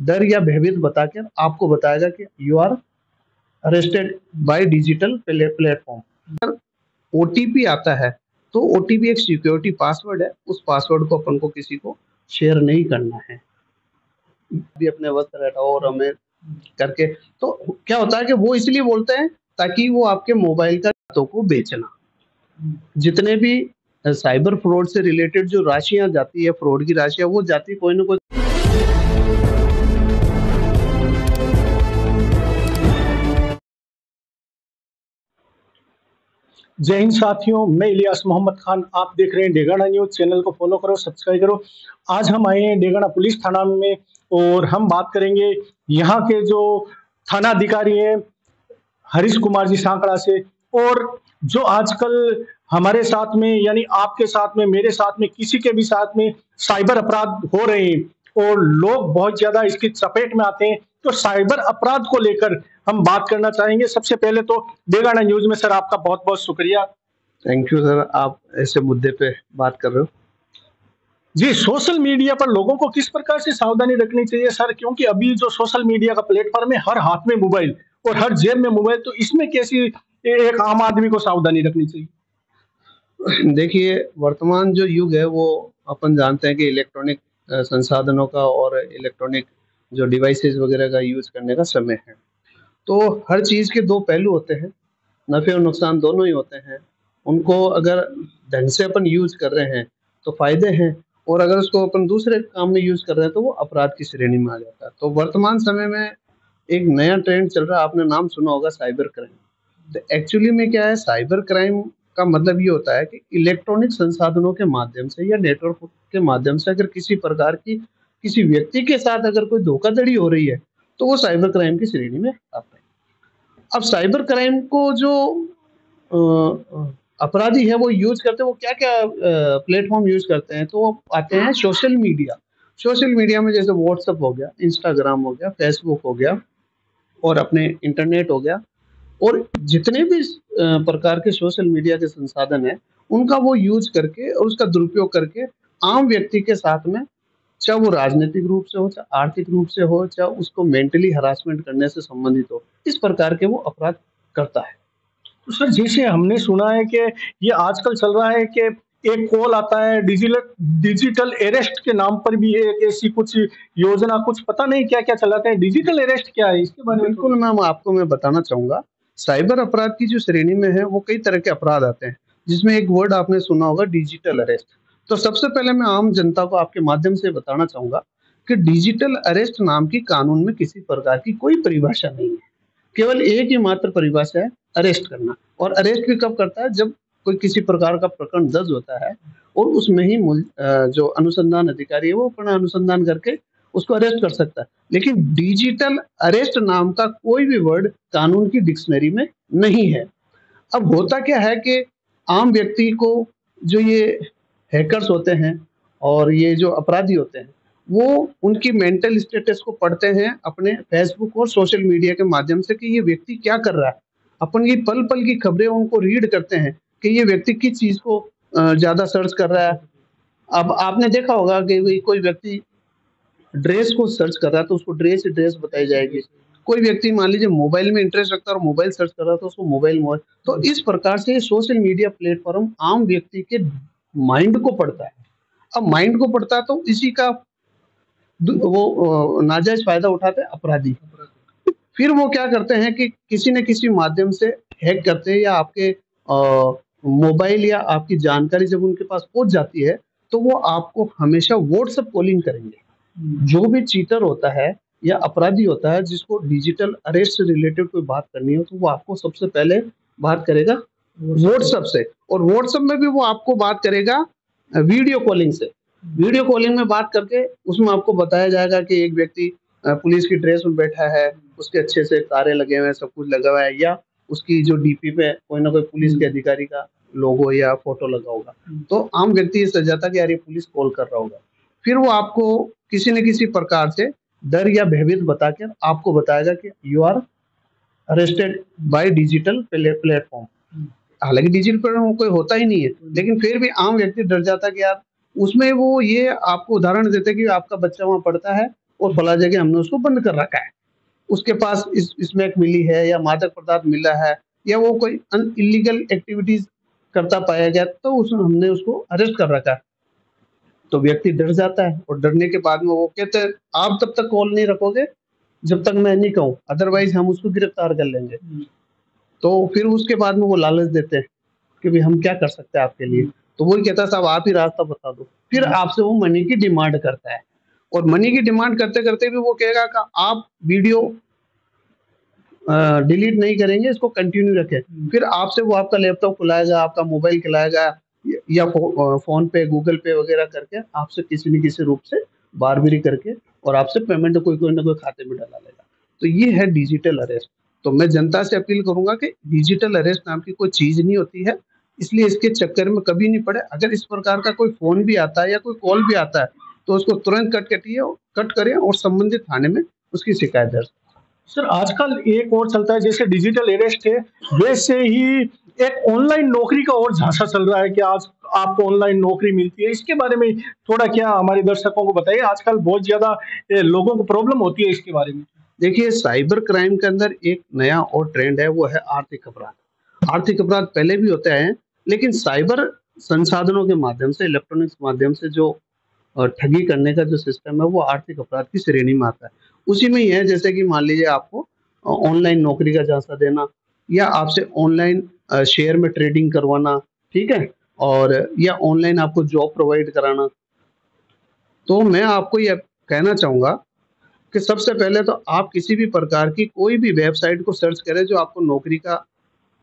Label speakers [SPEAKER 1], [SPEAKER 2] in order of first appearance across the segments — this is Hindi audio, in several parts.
[SPEAKER 1] डर या भयभीत बताकर आपको बताएगा कि you are arrested by digital platform. OTP आता है तो ओटीपी एक सिक्योरिटी पासवर्ड है, उस पासवर्ड को अपन को किसी को शेयर नहीं करना है। भी अपने वक्त रहता हो और हमें करके तो क्या होता है कि वो इसलिए बोलते हैं ताकि वो आपके मोबाइल का खातों को बेचना। जितने भी साइबर फ्रॉड से रिलेटेड जो राशियां जाती है, फ्रॉड की राशियां, वो जाती कोई ना कोई।
[SPEAKER 2] जय हिंद साथियों, मैं इलियास मोहम्मद खान। आप देख रहे हैं डेगाना न्यूज। चैनल को फॉलो करो, सब्सक्राइब करो। आज हम आए हैं डेगाना पुलिस थाना में और हम बात करेंगे यहाँ के जो थाना अधिकारी हैं हरीश कुमार जी सांकड़ा से। और जो आजकल हमारे साथ में यानी आपके साथ में, मेरे साथ में, किसी के भी साथ में साइबर अपराध हो रहे हैं और लोग बहुत ज्यादा इसकी चपेट में आते हैं, तो साइबर अपराध को लेकर हम बात करना चाहेंगे। सबसे पहले तो डेगाना न्यूज में सर आपका बहुत बहुत शुक्रिया।
[SPEAKER 1] थैंक यू सर, आप ऐसे मुद्दे पे बात कर रहे हो।
[SPEAKER 2] जी, सोशल मीडिया पर लोगों को किस प्रकार से सावधानी रखनी चाहिए सर? क्योंकि अभी जो सोशल मीडिया का प्लेटफॉर्म है, हर हाथ में मोबाइल और हर जेब में मोबाइल, तो इसमें कैसी एक आम आदमी को सावधानी रखनी चाहिए?
[SPEAKER 1] देखिए, वर्तमान जो युग है वो अपन जानते हैं कि इलेक्ट्रॉनिक संसाधनों का और इलेक्ट्रॉनिक जो डिवाइसेस वगैरह का यूज करने का समय है। तो हर चीज के दो पहलू होते हैं, नफे और नुकसान दोनों ही होते हैं। उनको अगर ढंग से अपन यूज कर रहे हैं तो फायदे हैं, और अगर उसको अपन दूसरे काम में यूज कर रहे हैं तो वो अपराध की श्रेणी में आ जाता है। तो वर्तमान समय में एक नया ट्रेंड चल रहा है, आपने नाम सुना होगा, साइबर क्राइम। तो एक्चुअली में क्या है, साइबर क्राइम का मतलब ये होता है कि इलेक्ट्रॉनिक संसाधनों के माध्यम से या नेटवर्क के माध्यम से अगर किसी प्रकार की किसी व्यक्ति के साथ अगर कोई धोखाधड़ी हो रही है तो वो साइबर क्राइम की श्रेणी में आता है। अब साइबर क्राइम को जो अपराधी है वो यूज करते हैं, वो क्या क्या प्लेटफॉर्म यूज करते हैं, तो वो आते हैं सोशल मीडिया। सोशल मीडिया में जैसे व्हाट्सएप हो गया, इंस्टाग्राम हो गया, फेसबुक हो गया और अपने इंटरनेट हो गया, और जितने भी प्रकार के सोशल मीडिया के संसाधन है उनका वो यूज करके और उसका दुरुपयोग करके आम व्यक्ति के साथ में, चाहे वो राजनीतिक रूप से हो, चाहे आर्थिक रूप से हो, चाहे उसको मेंटली हरासमेंट करने से संबंधित हो, इस प्रकार के वो अपराध करता है।
[SPEAKER 2] तो सर, जैसे हमने सुना है कि ये आजकल चल रहा है कि एक कॉल आता है डिजिटल अरेस्ट के नाम पर भी एक ऐसी कुछ योजना, कुछ पता नहीं क्या क्या चलाते हैं। डिजिटल अरेस्ट क्या है, इसके बारे में?
[SPEAKER 1] बिल्कुल मैम, आपको मैं बताना चाहूंगा। साइबर अपराध की जो श्रेणी में है वो कई तरह के अपराध आते हैं, जिसमें एक वर्ड आपने सुना होगा, डिजिटल अरेस्ट। तो सबसे पहले मैं आम जनता को आपके माध्यम से बताना चाहूंगा कि डिजिटल अरेस्ट नाम की कानून में किसी प्रकार की कोई परिभाषा नहीं है। केवल एक ही मात्र परिभाषा है, अरेस्ट करना। और अरेस्ट भी कब करता है, जब कोई किसी प्रकार का प्रकरण दर्ज होता है और उसमें ही जो अनुसंधान अधिकारी है वो अपना अनुसंधान करके उसको अरेस्ट कर सकता है। लेकिन डिजिटल अरेस्ट नाम का कोई भी वर्ड कानून की डिक्शनरी में नहीं है। अब होता क्या है कि आम व्यक्ति को, जो ये हैकर्स होते हैं और ये जो अपराधी होते हैं, वो उनकी मेंटल स्टेटस को पढ़ते हैं अपने फेसबुक और सोशल मीडिया के माध्यम से कि ये व्यक्ति क्या कर रहा है। अपन ये पल पल की खबरें उनको रीड करते हैं कि ये व्यक्ति किस चीज को ज्यादा सर्च कर रहा है। अब आपने देखा होगा कि कोई व्यक्ति ड्रेस को सर्च कर रहा है तो उसको ड्रेस बताई जाएगी। कोई व्यक्ति मान लीजिए मोबाइल में इंटरेस्ट रखता है और मोबाइल सर्च कर रहा है तो उसको मोबाइल। तो इस प्रकार से सोशल मीडिया प्लेटफॉर्म आम व्यक्ति के माइंड को पढ़ता है। अब माइंड को पढ़ता है तो इसी का वो नाजायज फायदा उठाते हैं अपराधी। फिर वो क्या करते हैं कि किसी न किसी माध्यम से हैक करते हैं, या आपके मोबाइल या आपकी जानकारी जब उनके पास पहुंच जाती है तो वो आपको हमेशा व्हाट्सएप कॉलिंग करेंगे। जो भी चीटर होता है या अपराधी होता है जिसको डिजिटल अरेस्ट से रिलेटेड कोई बात करनी हो तो वो आपको सबसे पहले बात करेगा व्हाट्सएप से, और व्हाट्सएप में भी वो आपको बात करेगा वीडियो कॉलिंग से। वीडियो कॉलिंग में बात करके उसमें आपको बताया जाएगा कि एक व्यक्ति पुलिस की ड्रेस में बैठा है, उसके अच्छे से तारे लगे हुए हैं, सब कुछ लगा हुआ है, या उसकी जो डीपी पे कोई ना कोई पुलिस के अधिकारी का लोगो या फोटो लगा होगा। तो आम व्यक्ति ये समझ जाता कि यार ये पुलिस कॉल कर रहा होगा। फिर वो आपको किसी न किसी प्रकार से डर या भयभीत बताकर आपको बताएगा कि you are arrested by digital platform. हालांकि डिजिटल प्लेटफॉर्म कोई होता ही नहीं है, लेकिन फिर भी आम व्यक्ति डर जाता कि यार उसमें वो ये आपको उदाहरण देते कि आपका बच्चा वहां पढ़ता है और फला जगह हमने उसको बंद कर रखा है, उसके पास स्मैक मिली है या मादक पदार्थ मिला है या वो कोई इलीगल एक्टिविटीज करता पाया गया, तो हमने उसको अरेस्ट कर रखा है। तो व्यक्ति डर जाता है और डरने के बाद में वो कहते हैं आप तब तक कॉल नहीं रखोगे जब तक मैं नहीं कहूँ, अदरवाइज हम उसको गिरफ्तार कर लेंगे। तो फिर उसके बाद में वो लालच देते हैं कि भाई हम क्या कर सकते हैं आपके लिए। तो वही कहता है साहब आप ही रास्ता बता दो, फिर आपसे वो मनी की डिमांड करता है और मनी की डिमांड करते करते भी वो कहेगा कि आप वीडियो डिलीट नहीं करेंगे, इसको कंटिन्यू रखें। फिर आपसे वो आपका लैपटॉप खुलाएगा, आपका मोबाइल खिलाएगा या फोन पे गूगल पे वगैरह करके आपसे किसी न किसी रूप से बारबरी करके और आपसे पेमेंट कोई ना कोई खाते में डाला लेगा। तो ये है डिजिटल अरेस्ट। तो मैं जनता से अपील करूंगा कि डिजिटल अरेस्ट नाम की कोई चीज नहीं होती है, इसलिए इसके चक्कर में कभी नहीं पड़े। अगर इस प्रकार का कोई फोन भी आता है या कोई कॉल भी आता है तो उसको तुरंत कट करें और संबंधित थाने में उसकी शिकायत दर्ज।
[SPEAKER 2] सर आजकल एक और चलता है, जैसे डिजिटल अरेस्ट है वैसे ही एक ऑनलाइन नौकरी का और झांसा चल रहा है कि आज आपको ऑनलाइन नौकरी मिलती है। इसके बारे में थोड़ा क्या हमारे दर्शकों को बताइए, आजकल बहुत ज्यादा लोगों को प्रॉब्लम होती है इसके बारे में।
[SPEAKER 1] देखिए साइबर क्राइम के अंदर एक नया और ट्रेंड है, वो है आर्थिक अपराध। आर्थिक अपराध पहले भी होते हैं, लेकिन साइबर संसाधनों के माध्यम से, इलेक्ट्रॉनिक्स माध्यम से जो ठगी करने का जो सिस्टम है वो आर्थिक अपराध की श्रेणी में आता है। उसी में ही है, जैसे कि मान लीजिए आपको ऑनलाइन नौकरी का झांसा देना या आपसे ऑनलाइन शेयर में ट्रेडिंग करवाना, ठीक है, और या ऑनलाइन आपको जॉब प्रोवाइड कराना। तो मैं आपको यह कहना चाहूंगा कि सबसे पहले तो आप किसी भी प्रकार की कोई भी वेबसाइट को सर्च करें जो आपको नौकरी का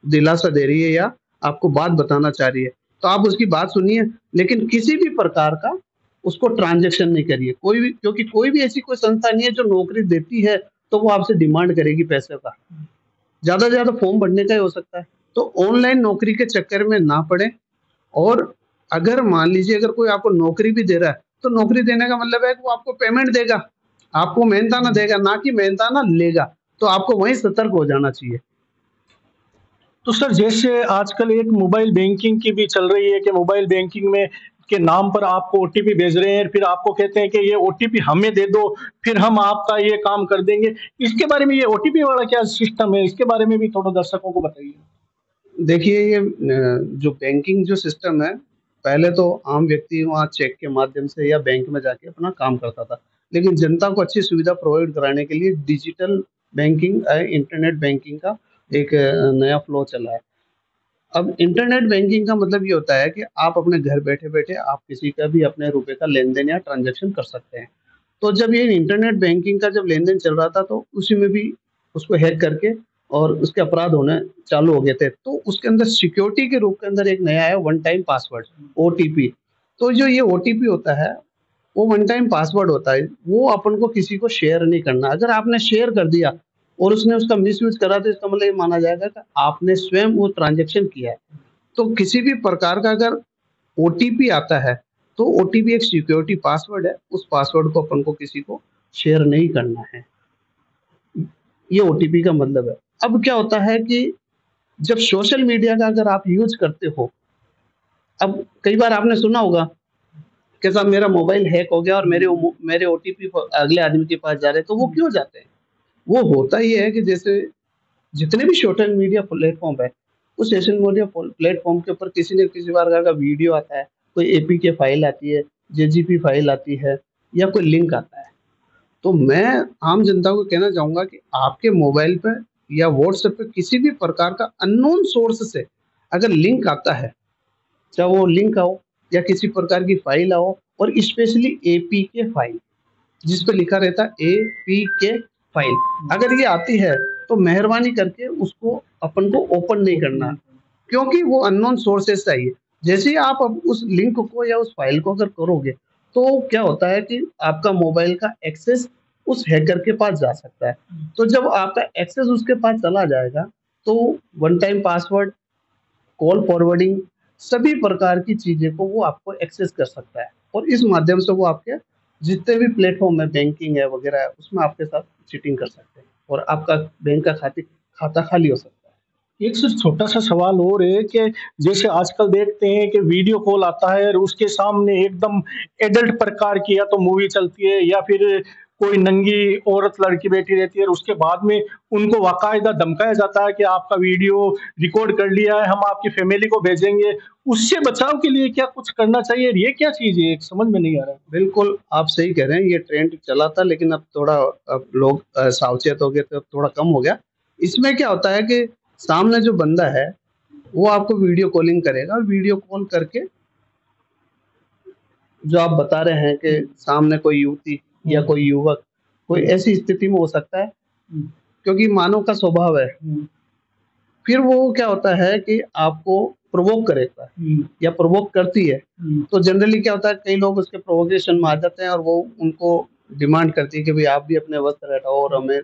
[SPEAKER 1] दिलासा दे रही है या आपको बात बताना चाह रही है, तो आप उसकी बात सुनिए, लेकिन किसी भी प्रकार का उसको ट्रांजैक्शन नहीं करिए कोई भी, क्योंकि कोई भी ऐसी कोई संस्था नहीं है जो नौकरी देती है तो वो आपसे डिमांड करेगी पैसे का। ज्यादा से ज्यादा फॉर्म भरने का ही हो सकता है। तो ऑनलाइन नौकरी के चक्कर में ना पड़े। और अगर मान लीजिए अगर कोई आपको नौकरी भी दे रहा है तो नौकरी देने का मतलब है कि वो आपको पेमेंट देगा, आपको मेहनताना देगा, ना कि मेहनताना लेगा। तो आपको वहीं सतर्क हो जाना चाहिए।
[SPEAKER 2] तो सर जैसे आजकल एक मोबाइल बैंकिंग की भी चल रही है कि मोबाइल बैंकिंग में के नाम पर आपको ओटीपी भेज रहे हैं, फिर आपको कहते हैं कि ये ओटीपी हमें दे दो, फिर हम आपका ये काम कर देंगे। इसके बारे में, ये ओटीपी वाला क्या सिस्टम है, इसके बारे में भी थोड़ा दर्शकों को बताइए।
[SPEAKER 1] देखिए ये जो बैंकिंग जो सिस्टम है, पहले तो आम व्यक्ति वहाँ चेक के माध्यम से या बैंक में जाके अपना काम करता था, लेकिन जनता को अच्छी सुविधा प्रोवाइड कराने के लिए डिजिटल बैंकिंग, इंटरनेट बैंकिंग का एक नया फ्लो चला है। अब इंटरनेट बैंकिंग का मतलब ये होता है कि आप अपने घर बैठे बैठे आप किसी का भी अपने रुपए का लेन देन या ट्रांजेक्शन कर सकते हैं। तो जब ये इंटरनेट बैंकिंग का जब लेन देन चल रहा था तो उसी में भी उसको हैक करके और उसके अपराध होने चालू हो गए थे। तो उसके अंदर सिक्योरिटी के रूप के अंदर एक नया है वन टाइम पासवर्ड, ओटीपी। तो जो ये ओटीपी होता है वो वन टाइम पासवर्ड होता है, वो अपन को किसी को शेयर नहीं करना। अगर आपने शेयर कर दिया और उसने उसका मिसयूज करा तो इसका मतलब ये माना जाएगा कि आपने स्वयं वो ट्रांजेक्शन किया है। तो किसी भी प्रकार का अगर ओटीपी आता है तो ओटीपी एक सिक्योरिटी पासवर्ड है, उस पासवर्ड को अपन को किसी को शेयर नहीं करना है। ये ओटीपी का मतलब है। अब क्या होता है कि जब सोशल मीडिया का अगर आप यूज करते हो, अब कई बार आपने सुना होगा कि साहब मेरा मोबाइल हैक हो गया और मेरे ओटीपी अगले आदमी के पास जा रहे हैं। तो वो क्यों जाते हैं? वो होता ये है कि जैसे जितने भी सोशल मीडिया प्लेटफॉर्म है, उस सोशल मीडिया प्लेटफॉर्म के ऊपर किसी न किसी प्रकार का वीडियो आता है, कोई एपीके फाइल आती है, जेजीपी फाइल आती है या कोई लिंक आता है। तो मैं आम जनता को कहना चाहूंगा कि आपके मोबाइल पे या व्हाट्सएप पे किसी भी प्रकार का अननोन सोर्स से अगर लिंक आता है, चाहे वो लिंक आओ या किसी प्रकार की फाइल आओ, और स्पेशली एपीके फाइल जिस पे लिखा रहता है एपीके फाइल, अगर ये आती है तो मेहरबानी करके उसको अपन को ओपन नहीं करना, क्योंकि वो अननोन सोर्सेस से आई है। जैसे ही आप अब उस लिंक को या उस फाइल को अगर करोगे तो क्या होता है कि आपका मोबाइल का एक्सेस उस हैकर के पास जा सकता है। तो जब आपका एक्सेस उसके पास चला जाएगा तो one time password, call forwarding, सभी प्रकार की चीजें को वो आपको एक्सेस कर सकता है और इस माध्यम से वो आपके जितने भी प्लेटफॉर्म है, बैंकिंग है वगैरह है, उसमें आपके साथ चीटिंग कर सकते हैं और आपका बैंक का खाता खाली हो सकता है।
[SPEAKER 2] एक सिर्फ छोटा सा सवाल और है कि जैसे आजकल देखते हैं कि वीडियो कॉल आता है और उसके सामने एकदम एडल्ट प्रकार की या तो मूवी चलती है या फिर कोई नंगी औरत लड़की बैठी रहती है और उसके बाद में उनको बाकायदा धमकाया जाता है कि आपका वीडियो रिकॉर्ड कर लिया है, हम आपकी फैमिली को भेजेंगे। उससे बचाव के लिए क्या कुछ करना चाहिए? ये क्या चीज़ है? समझ में नहीं आ रहा है।
[SPEAKER 1] बिल्कुल, आप सही कह रहे हैं, ये ट्रेंड चला था लेकिन अब थोड़ा अब लोग सावचेत हो गए तो अब थोड़ा कम हो गया। इसमें क्या होता है कि सामने जो बंदा है, वो आपको वीडियो कॉलिंग करेगा और वीडियो कॉल करके जो आप बता रहे हैं कि सामने कोई युवती या कोई युवक कोई ऐसी स्थिति में हो सकता है, क्योंकि मानव का स्वभाव है। फिर वो क्या होता है कि आपको प्रोवोक करेगा या प्रोवोक करती है। तो जनरली क्या होता है, कई लोग उसके प्रोवोकेशन में आ जाते हैं और वो उनको डिमांड करती है कि भाई आप भी अपने वस्त्र हटाओ और हमें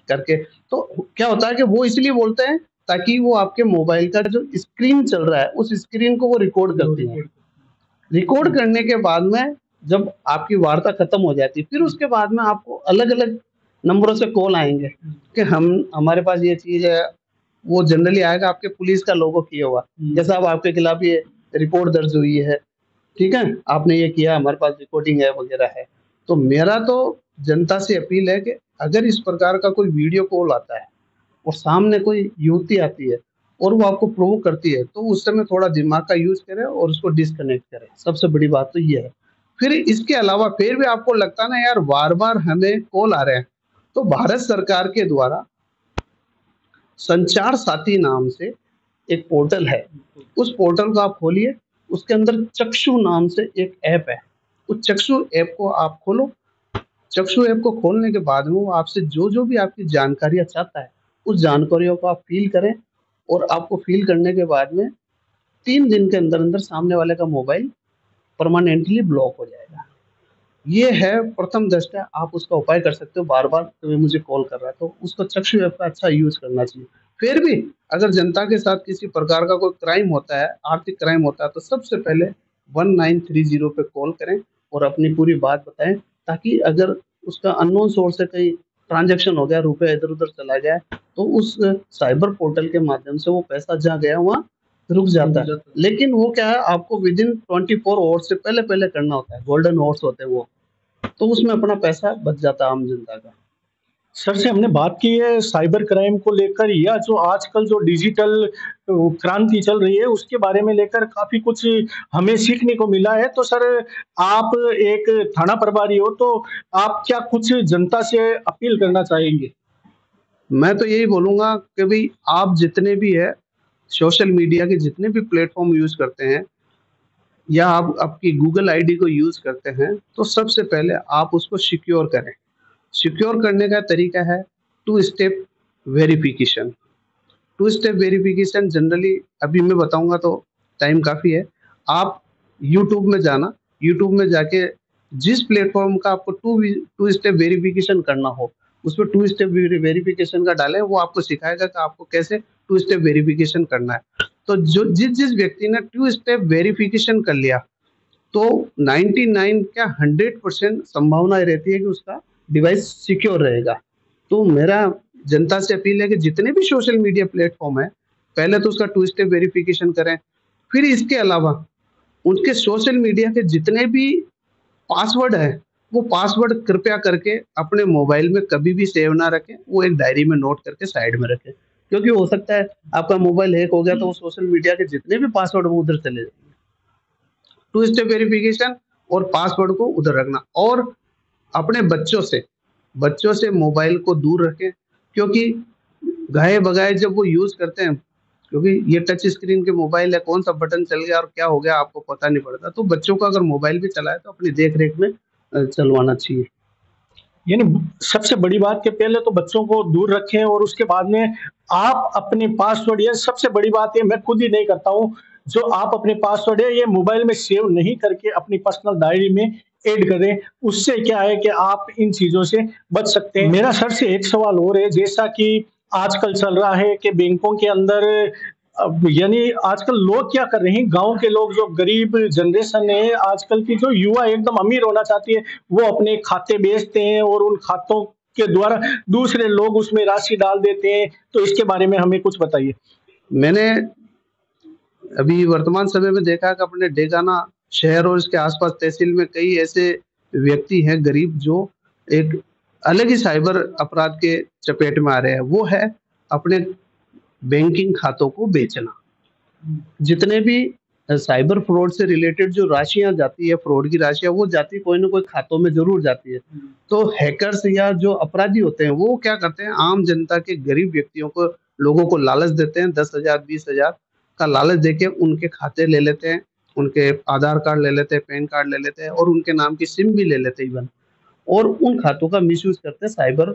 [SPEAKER 1] करके। तो क्या होता है कि वो इसलिए बोलते हैं ताकि वो आपके मोबाइल का जो स्क्रीन चल रहा है उस स्क्रीन को वो रिकॉर्ड करती है। रिकॉर्ड करने के बाद में जब आपकी वार्ता खत्म हो जाती है, फिर उसके बाद में आपको अलग-अलग नंबरों से कॉल आएँगे कि हम हमारे पास ये चीज़ है। वो जनरली आएगा आपके पुलिस का लोगो किया हुआ, जैसा अब आपके खिलाफ ये रिपोर्ट दर्ज हुई है, ठीक है? आपने ये किया, हमारे पास रिकॉर्डिंग है वगैरह है। तो मेरा तो जनता से अपील है कि अगर इस प्रकार का कोई वीडियो कॉल आता है और सामने कोई युवती आती है और वो आपको प्रोवोक करती है, तो उस समय थोड़ा दिमाग का यूज़ करें और उसको डिस्कनेक्ट करें। सबसे बड़ी बात तो ये है। फिर इसके अलावा फिर भी आपको लगता है ना यार बार-बार हमें कॉल आ रहे हैं, तो भारत सरकार के द्वारा संचार साथी नाम से एक पोर्टल है। उस पोर्टल को आप खोलिए, उसके अंदर चक्षु नाम से एक ऐप है। उस चक्षु ऐप को आप खोलो। चक्षु ऐप को खोलने के बाद में वो आपसे जो-जो भी आपकी जानकारियाँ चाहता है, उस जानकारियों को आप फ़िल करें और आपको फ़िल करने के बाद में 3 दिन के अंदर-अंदर सामने वाले का मोबाइल परमानेंटली ब्लॉक हो जाएगा। ये है प्रथम दृष्टया आप उसका उपाय कर सकते हो, बार-बार कोई मुझे कॉल कर रहा है, तो उसको चक्षु ऐप का अच्छा यूज़ करना चाहिए। फिर भी अगर जनता के साथ किसी प्रकार का कोई क्राइम होता है, आर्थिक क्राइम होता है, तो सबसे पहले 1930 पे कॉल करें और अपनी पूरी बात बताएँ, ताकि अगर उसका अननोन सोर्स से कहीं ट्रांज़ैक्शन हो गया, रुपया इधर-उधर चला गया है, तो उस साइबर पोर्टल के माध्यम से वो पैसा जहाँ गया वहाँ रुक जाता है। लेकिन वो क्या है, आपको विदिन 24 आवर्स से पहले-पहले करना होता है, गोल्डन आवर्स होते हैं वो। तो उसमें अपना पैसा बच जाता है आम जनता का।
[SPEAKER 2] सर से हमने बात की है साइबर क्राइम को लेकर या जो आजकल जो डिजिटल क्रांति चल रही है उसके बारे में लेकर काफ़ी कुछ हमें सीखने को मिला है। तो सर आप एक थाना प्रभारी हो तो आप क्या कुछ जनता से अपील करना चाहेंगे?
[SPEAKER 1] मैं तो यही बोलूँगा कि भई आप जितने भी हैं, सोशल मीडिया के जितने भी प्लेटफ़ॉर्म यूज़ करते हैं या आप आपकी गूगल आईडी को यूज़ करते हैं, तो सबसे पहले आप उसको सिक्योर करें। सिक्योर करने का तरीका है two step verification. Two step verification generally अभी मैं बताऊँगा तो टाइम काफ़ी है। आप यूट्यूब में जाना, यूट्यूब में जाके जिस प्लेटफ़ॉर्म का आपको टू स्टेप वेरिफ़िकेशन करना हो, उसमें टू स्टेप वेरिफ़िकेशन का डालें, वो आपको सिखाएगा कि आपको कैसे टू स्टेप वेरिफ़िकेशन करना है। तो जो जिस-जिस व्यक्ति ने टू स्टेप वेरिफ़िकेशन कर लिया, तो 99 क्या 100% संभावना रहती है कि उसका डिवाइस सिक्योर रहेगा। तो मेरा जनता से अपील है कि जितने भी सोशल मीडिया प्लेटफ़ॉर्म हैं, पहले तो उसका टू स्टेप वेरिफ़िकेशन करें। फिर इसके अलावा उनके सोशल मीडिया के जितने भी पासवर्ड हैं, वो पासवर्ड कृपया करके अपने मोबाइल में कभी भी सेव ना रखें, वो एक डायरी में नोट करके साइड में रखें। क्योंकि हो सकता है आपका मोबाइल हैक हो गया तो वो सोशल मीडिया के जितने भी पासवर्ड वो उधर चले जाएँगे। टू स्टेप वेरिफ़िकेशन और पासवर्ड को उधर रखना और अपने बच्चों से मोबाइल को दूर रखें, क्योंकि गाए-बगाए जब वो यूज़ करते हैं, क्योंकि ये टच स्क्रीन के मोबाइल है, कौन-सा बटन चल गया और क्या हो गया आपको पता नहीं पड़ता। तो बच्चों को अगर मोबाइल भी चलाए तो अपनी देख-रेख में चलवाना चाहिए।
[SPEAKER 2] यानी सबसे बड़ी बात कि पहले तो बच्चों को दूर रखें और उसके बाद में आप अपने पासवर्ड ये सबसे बड़ी बात है मैं खुद ही नहीं करता हूँ। जो आप अपने पासवर्ड है ये मोबाइल में सेव नहीं करके अपनी पर्सनल डायरी में ऐड करें। उससे क्या है कि आप इन चीज़ों से बच सकते हैं। मेरा सर से एक सवाल और है जैसा कि आजकल चल रहा है कि बैंकों के अंदर अब यानी आजकल लोग क्या कर रहे हैं, गाँव के लोग जो गरीब जनरेशन है, आजकल की जो युवा एकदम अमीर होना चाहती है, वो अपने खाते बेचते हैं और उन खातों के द्वारा दूसरे लोग उसमें राशि डाल देते हैं। तो इसके बारे में हमें कुछ बताइए?
[SPEAKER 1] मैंने अभी वर्तमान समय में देखा कि अपने डेगाना शहर और इसके आस-पास तहसील में कई ऐसे व्यक्ति हैं गरीब जो एक अलग ही साइबर अपराध के चपेट में आ रहे हैं, वो है अपने बैंकिंग खातों को बेचना। जितने भी साइबर फ्रॉड से रिलेटेड जो राशियाँ जाती है, फ्रॉड की राशियाँ, वो जाती कोई न कोई खातों में ज़रूर जाती है। तो हैकर्स या जो अपराधी होते हैं, वो क्या करते हैं, आम जनता के गरीब व्यक्तियों को, लोगों को लालच देते हैं, 10,000 20,000 का लालच देके उनके खाते ले लेते हैं, उनके आधार कार्ड ले लेते हैं, पैन कार्ड ले लेते हैं और उनके नाम की सिम भी ले लेते हैं इवन, और उन खातों का मिसयूज़ करते हैं साइबर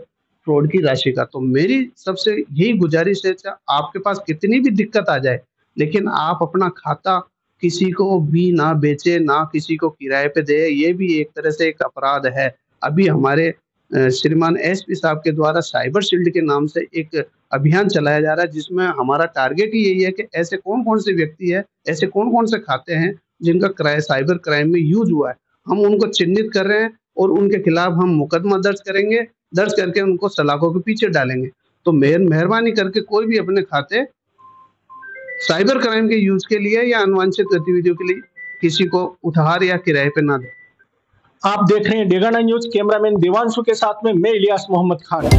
[SPEAKER 1] फ्रॉड की राशि का। तो मेरी सबसे यही गुज़ारिश है, चाहे आपके पास कितनी भी दिक्कत आ जाए, लेकिन आप अपना खाता किसी को भी ना बेचें, ना किसी को किराए पे दें, ये भी एक तरह से एक अपराध है। अभी हमारे श्रीमान एसपी साहब के द्वारा साइबर शील्ड के नाम से एक अभियान चलाया जा रहा है, जिसमें हमारा टारगेट ही यही है कि ऐसे कौन-कौन से व्यक्ति हैं, ऐसे कौन-कौन से खाते हैं, जिनका साइबर क्राइम में यूज़ हुआ है। हम उनको चिन्हित कर रहे हैं और उनके खिलाफ हम मुकदमा दर्ज करेंगे, दर्ज करके उनको सलाखों के पीछे डालेंगे। तो मेहरबानी करके कोई भी अपने खाते साइबर क्राइम के यूज के लिए या अनवांछित गतिविधियों के लिए किसी को उधार या किराए पे ना दें।
[SPEAKER 2] आप देख रहे हैं डेगाना न्यूज, कैमरामैन देवांशु के साथ में मैं इलियास मोहम्मद खान।